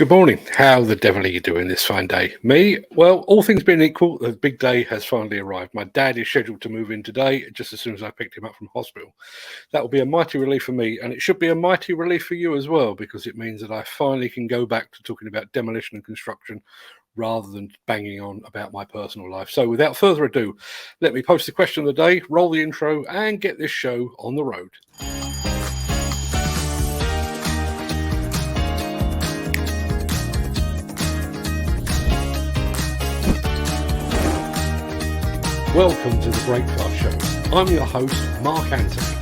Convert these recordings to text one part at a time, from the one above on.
Good morning. How the devil are you doing this fine day? Me? Well, all things being equal, the big day has finally arrived. My dad is scheduled to move in today, just as soon as I picked him up from hospital. That will be a mighty relief for me, and it should be a mighty relief for you as well, because it means that I finally can go back to talking about demolition and construction rather than banging on about my personal life. So without further ado, let me post the question of the day, roll the intro, and get this show on the road. Welcome to the Breakfast Show. I'm your host, Mark Anthony.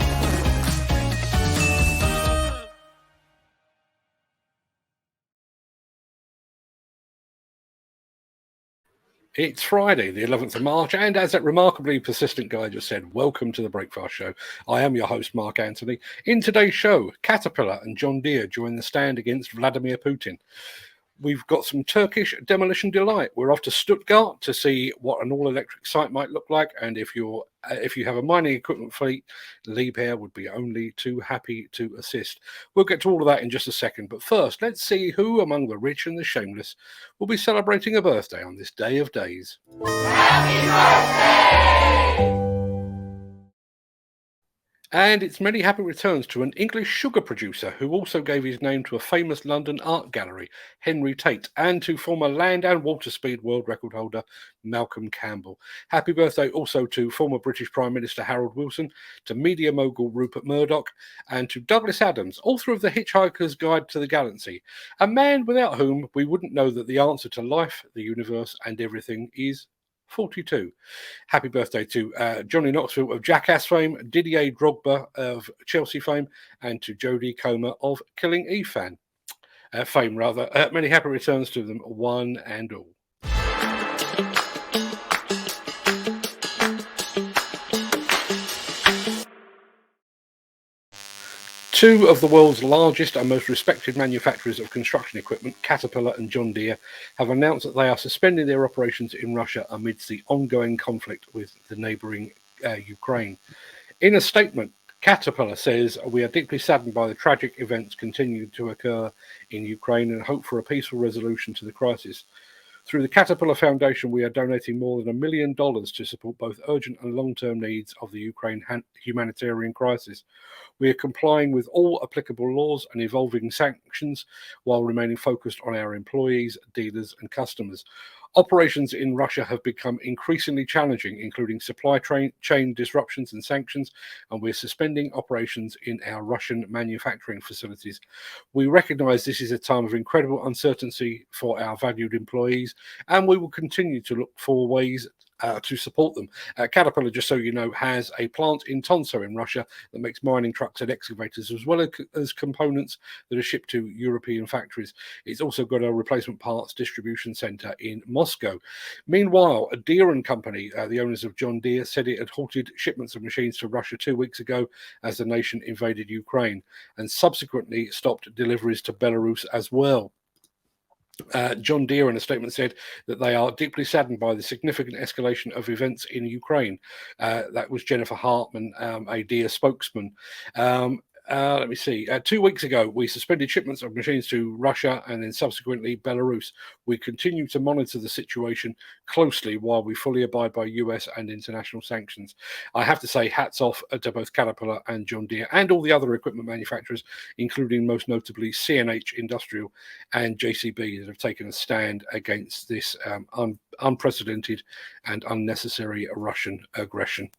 It's Friday, the 11th of March, and as that remarkably persistent guy just said, welcome to the Breakfast Show. I am your host, Mark Anthony. In today's show, Caterpillar and John Deere join the stand against Vladimir Putin. We've got some Turkish demolition delight. We're off to Stuttgart to see what an all-electric site might look like, and if you have a mining equipment fleet, Liebherr would be only too happy to assist. We'll get to all of that in just a second, but first, let's see who among the rich and the shameless will be celebrating a birthday on this day of days. Happy birthday! And it's many happy returns to an English sugar producer who also gave his name to a famous London art gallery, Henry Tate, and to former land and water speed world record holder Malcolm Campbell. Happy birthday also to former British Prime Minister Harold Wilson, to media mogul Rupert Murdoch, and to Douglas Adams, author of The Hitchhiker's Guide to the Galaxy, a man without whom we wouldn't know that the answer to life, the universe, and everything is 42. Happy birthday to Johnny Knoxville of Jackass fame, Didier Drogba of Chelsea fame, and to Jodie Comer of Killing Eve fame. Many happy returns to them, one and all. Two of the world's largest and most respected manufacturers of construction equipment, Caterpillar and John Deere, have announced that they are suspending their operations in Russia amidst the ongoing conflict with the neighbouring Ukraine. In a statement, Caterpillar says, "We are deeply saddened by the tragic events continuing to occur in Ukraine and hope for a peaceful resolution to the crisis. Through the Caterpillar Foundation, we are donating more than $1 million to support both urgent and long-term needs of the Ukraine humanitarian crisis. We are complying with all applicable laws and evolving sanctions while remaining focused on our employees, dealers, and customers. Operations in Russia have become increasingly challenging, including supply chain disruptions and sanctions, and we're suspending operations in our Russian manufacturing facilities. We recognize this is a time of incredible uncertainty for our valued employees, and we will continue to look for ways to support them." Caterpillar, just so you know, has a plant in Tonso in Russia that makes mining trucks and excavators, as well as components that are shipped to European factories. It's also got a replacement parts distribution center in Moscow. Meanwhile, Deere and Company, the owners of John Deere, said it had halted shipments of machines to Russia 2 weeks ago as the nation invaded Ukraine, and subsequently stopped deliveries to Belarus as well. John Deere in a statement said that they are deeply saddened by the significant escalation of events in Ukraine. That was Jennifer Hartman, a Deere spokesman. Let me see. 2 weeks ago, we suspended shipments of machines to Russia and then subsequently Belarus. We continue to monitor the situation closely while we fully abide by US and international sanctions. I have to say hats off to both Caterpillar and John Deere and all the other equipment manufacturers, including most notably CNH Industrial and JCB, that have taken a stand against this unprecedented and unnecessary Russian aggression.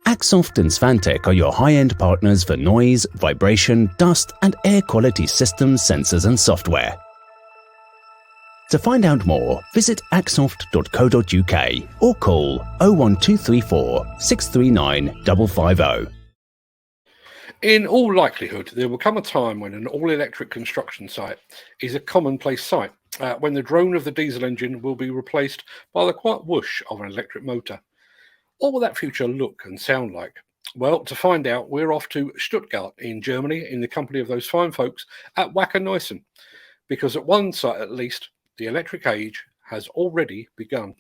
Axoft and Svantec are your high-end partners for noise, vibration, dust and air quality systems, sensors and software. To find out more, visit axoft.co.uk or call 01234 639 550. In all likelihood, there will come a time when an all-electric construction site is a commonplace sight, when the drone of the diesel engine will be replaced by the quiet whoosh of an electric motor. What will that future look and sound like? Well, to find out, we're off to Stuttgart in Germany in the company of those fine folks at Wacker Neuson, because at one site at least, the electric age has already begun.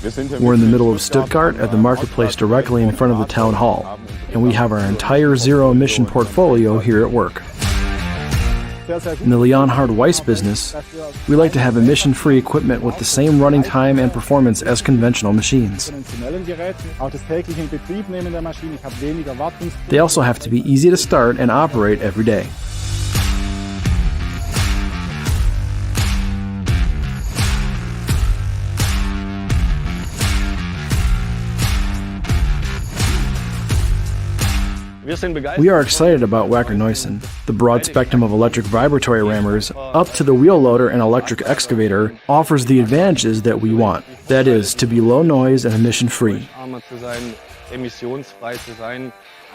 We're in the middle of Stuttgart at the marketplace directly in front of the town hall, and we have our entire zero-emission portfolio here at work. In the Leonhard Weiss business, we like to have emission-free equipment with the same running time and performance as conventional machines. They also have to be easy to start and operate every day. We are excited about Wacker Neuson. The broad spectrum of electric vibratory rammers, up to the wheel loader and electric excavator, offers the advantages that we want. That is, to be low noise and emission free.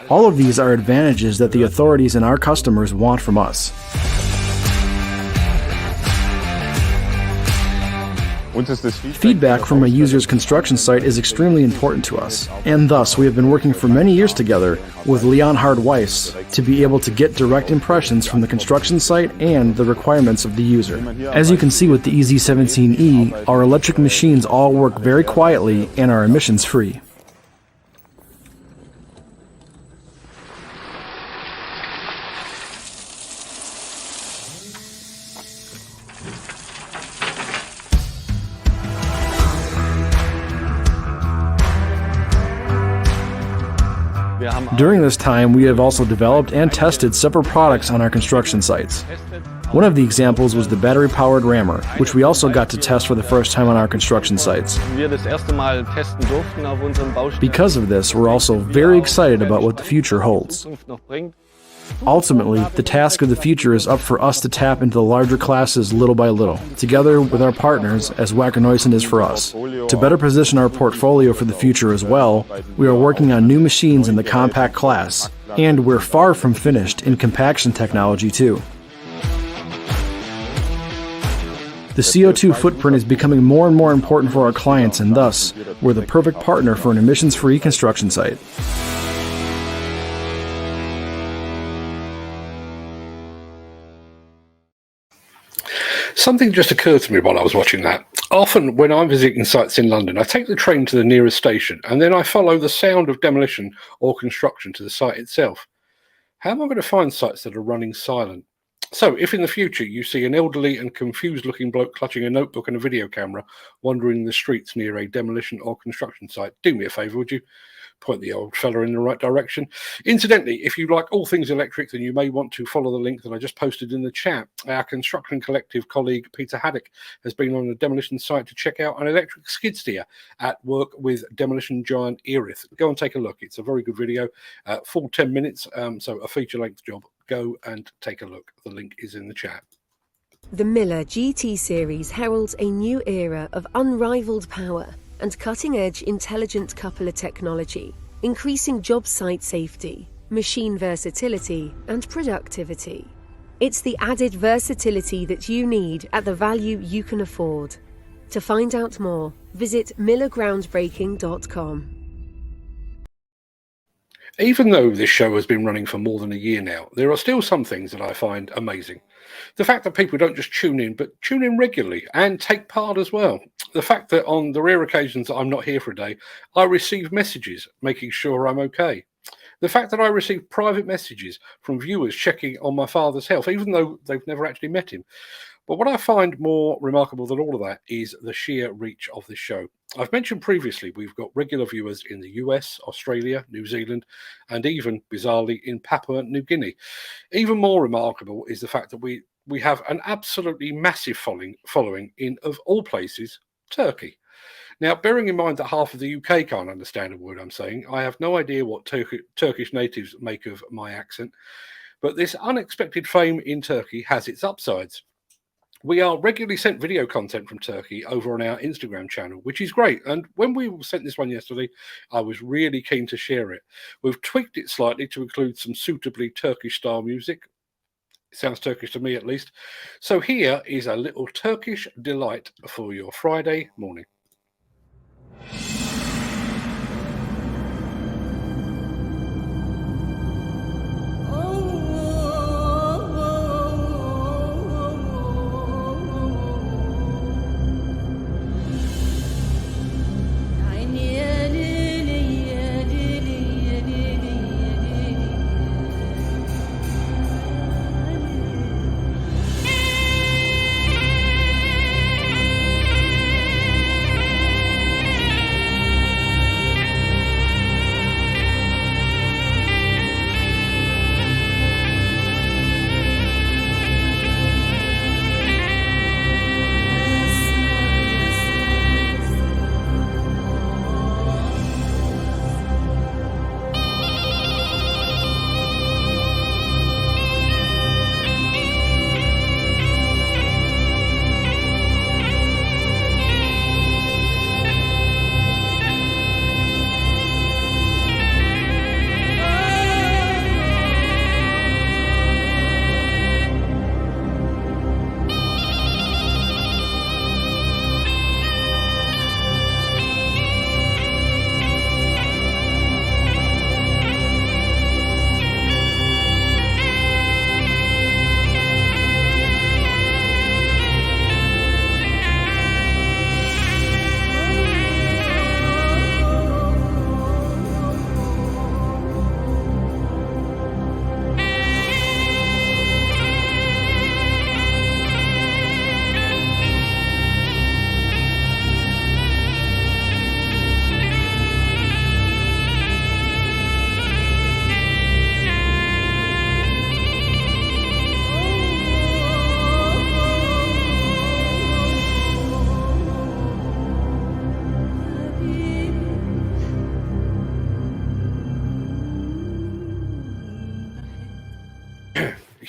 All of these are advantages that the authorities and our customers want from us. Feedback from a user's construction site is extremely important to us, and thus we have been working for many years together with Leonhard Weiss to be able to get direct impressions from the construction site and the requirements of the user. As you can see with the EZ17E, our electric machines all work very quietly and are emissions free. During this time, we have also developed and tested several products on our construction sites. One of the examples was the battery-powered rammer, which we also got to test for the first time on our construction sites. Because of this, we're also very excited about what the future holds. Ultimately, the task of the future is up for us to tap into the larger classes little by little, together with our partners, as Wacker Neuson is for us. To better position our portfolio for the future as well, we are working on new machines in the compact class, and we're far from finished in compaction technology too. The CO2 footprint is becoming more and more important for our clients, and thus, we're the perfect partner for an emissions-free construction site. Something just occurred to me while I was watching that. Often when I'm visiting sites in London, I take the train to the nearest station and then I follow the sound of demolition or construction to the site itself. How am I going to find sites that are running silent? So if in the future you see an elderly and confused looking bloke clutching a notebook and a video camera wandering the streets near a demolition or construction site, do me a favour, would you? Point the old fella in the right direction. Incidentally, if you like all things electric, then you may want to follow the link that I just posted in the chat. Our construction collective colleague Peter Haddock has been on a demolition site to check out an electric skid steer at work with demolition giant Erith. Go and take a look. It's a very good video, full 10 minutes, so a feature-length job. Go and take a look. The link is in the chat. The Miller GT series heralds a new era of unrivaled power and cutting-edge intelligent coupler technology, increasing job site safety, machine versatility, and productivity. It's the added versatility that you need at the value you can afford. To find out more, visit millergroundbreaking.com. Even though this show has been running for more than a year now, there are still some things that I find amazing. The fact that people don't just tune in, but tune in regularly and take part as well. The fact that on the rare occasions that I'm not here for a day, I receive messages making sure I'm okay. The fact that I receive private messages from viewers checking on my father's health, even though they've never actually met him. But what I find more remarkable than all of that is the sheer reach of this show. I've mentioned previously we've got regular viewers in the US, Australia, New Zealand, and even, bizarrely, in Papua New Guinea. Even more remarkable is the fact that we have an absolutely massive following in, of all places, Turkey. Now, bearing in mind that half of the UK can't understand a word I'm saying, I have no idea what Turkish natives make of my accent, but this unexpected fame in Turkey has its upsides. We are regularly sent video content from Turkey over on our Instagram channel, which is great. And when we sent this one yesterday, I was really keen to share it. We've tweaked it slightly to include some suitably Turkish-style music. It sounds Turkish to me, at least. So here is a little Turkish delight for your Friday morning.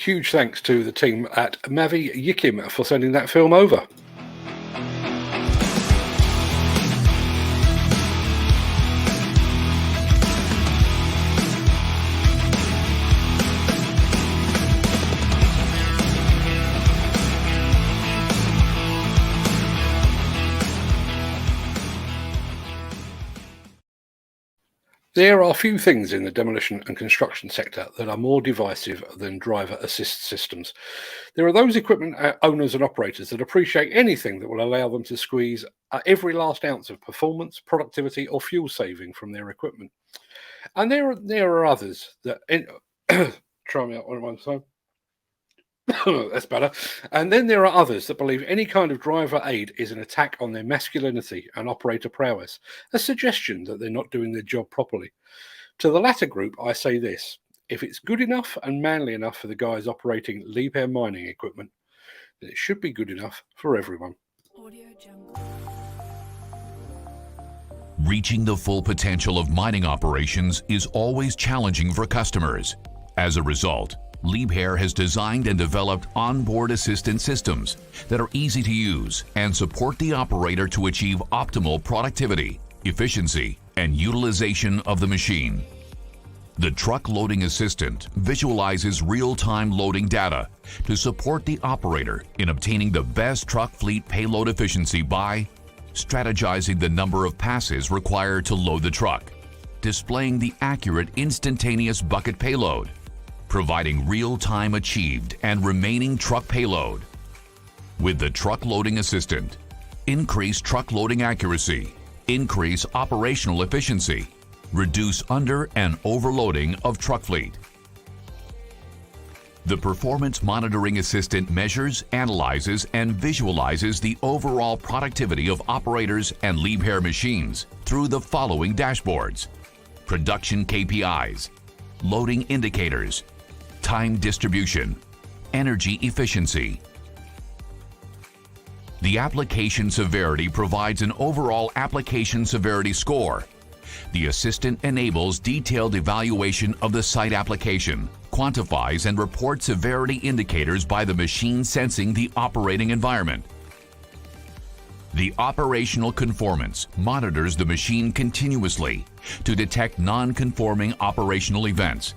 huge thanks to the team at Mavi Yikim for sending that film over. There are few things in the demolition and construction sector that are more divisive than driver assist systems. There are those equipment owners and operators that appreciate anything that will allow them to squeeze every last ounce of performance, productivity, or fuel saving from their equipment. And there are others that try me out one more time. That's better. And then there are others that believe any kind of driver aid is an attack on their masculinity and operator prowess, a suggestion that they're not doing their job properly. To the latter group, I say this: if it's good enough and manly enough for the guys operating Liebherr mining equipment, then it should be good enough for everyone. Reaching the full potential of mining operations is always challenging for customers. As a result, Liebherr has designed and developed onboard assistance systems that are easy to use and support the operator to achieve optimal productivity, efficiency, and utilization of the machine. The Truck Loading Assistant visualizes real-time loading data to support the operator in obtaining the best truck fleet payload efficiency by strategizing the number of passes required to load the truck, displaying the accurate instantaneous bucket payload, providing real-time achieved and remaining truck payload. With the Truck Loading Assistant, increase truck loading accuracy, increase operational efficiency, reduce under and overloading of truck fleet. The Performance Monitoring Assistant measures, analyzes, and visualizes the overall productivity of operators and Liebherr machines through the following dashboards: production KPIs, loading indicators, time distribution, energy efficiency. The application severity provides an overall application severity score. The assistant enables detailed evaluation of the site application, quantifies and reports severity indicators by the machine sensing the operating environment. The operational conformance monitors the machine continuously to detect non-conforming operational events.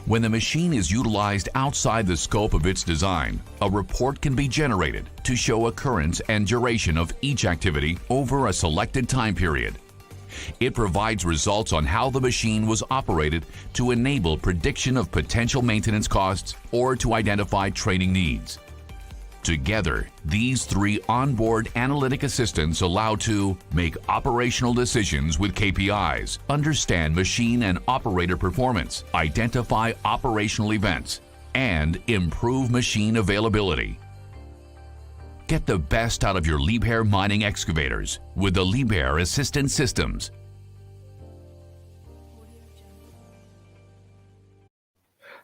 When the machine is utilized outside the scope of its design, a report can be generated to show occurrence and duration of each activity over a selected time period. It provides results on how the machine was operated to enable prediction of potential maintenance costs or to identify training needs. Together, these three onboard analytic assistants allow to make operational decisions with KPIs, understand machine and operator performance, identify operational events, and improve machine availability. Get the best out of your Liebherr mining excavators with the Liebherr Assistance Systems.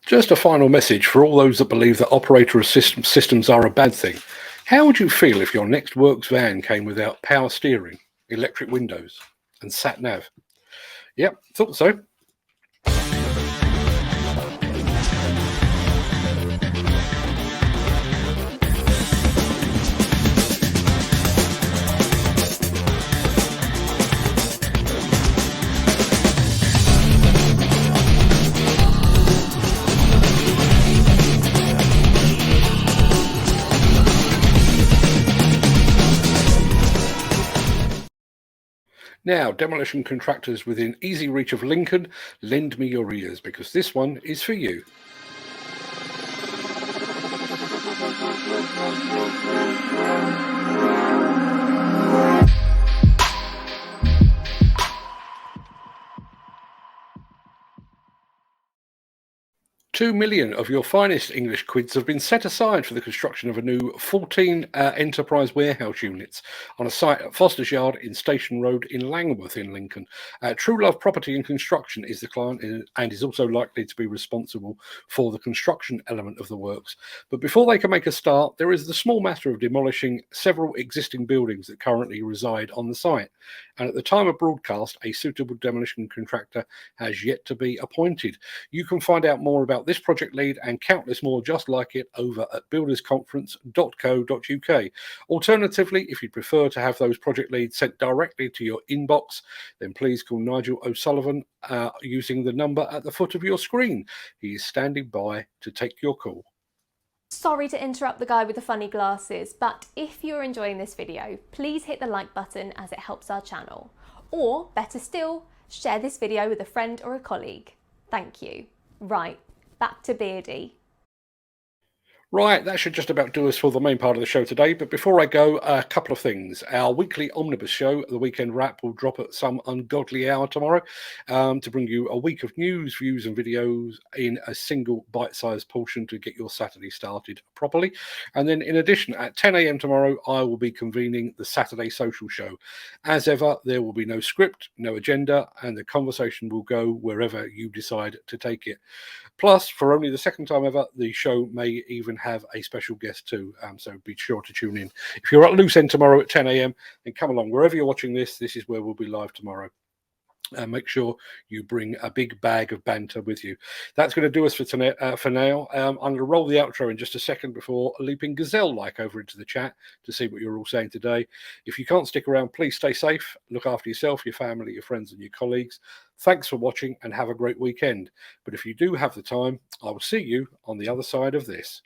Just a final message for all those that believe that operator assistance systems are a bad thing. How would you feel if your next works van came without power steering, electric windows, and sat-nav? Yep, thought so. Now, demolition contractors within easy reach of Lincoln, lend me your ears because this one is for you. $2 million of your finest English quids have been set aside for the construction of a new 14 enterprise warehouse units on a site at Foster's Yard in Station Road in Langworth in Lincoln. True Love Property and Construction is the client and is also likely to be responsible for the construction element of the works. But before they can make a start, there is the small matter of demolishing several existing buildings that currently reside on the site. And at the time of broadcast, a suitable demolition contractor has yet to be appointed. You can find out more about this project lead and countless more just like it over at buildersconference.co.uk. Alternatively, if you'd prefer to have those project leads sent directly to your inbox, then please call Nigel O'Sullivan using the number at the foot of your screen. He is standing by to take your call. Sorry to interrupt the guy with the funny glasses, but if you're enjoying this video, please hit the like button as it helps our channel. Or, better still, share this video with a friend or a colleague. Thank you. Right, back to Beardy. Right, that should just about do us for the main part of the show today. But before I go, a couple of things. Our weekly omnibus show, The Weekend Wrap, will drop at some ungodly hour tomorrow to bring you a week of news, views and videos in a single bite-sized portion to get your Saturday started properly. And then in addition, at 10 a.m. tomorrow, I will be convening the Saturday Social Show. As ever, there will be no script, no agenda, and the conversation will go wherever you decide to take it. Plus, for only the second time ever, the show may even have a special guest too, so be sure to tune in. If you're at Loose End tomorrow at 10 a.m, then come along. Wherever you're watching this, this is where we'll be live tomorrow. Make sure you bring a big bag of banter with you. That's going to do us for tonight. For now, I'm going to roll the outro in just a second before leaping gazelle-like over into the chat to see what you're all saying today. If you can't stick around, please stay safe. Look after yourself, your family, your friends, and your colleagues. Thanks for watching and have a great weekend. But if you do have the time, I will see you on the other side of this.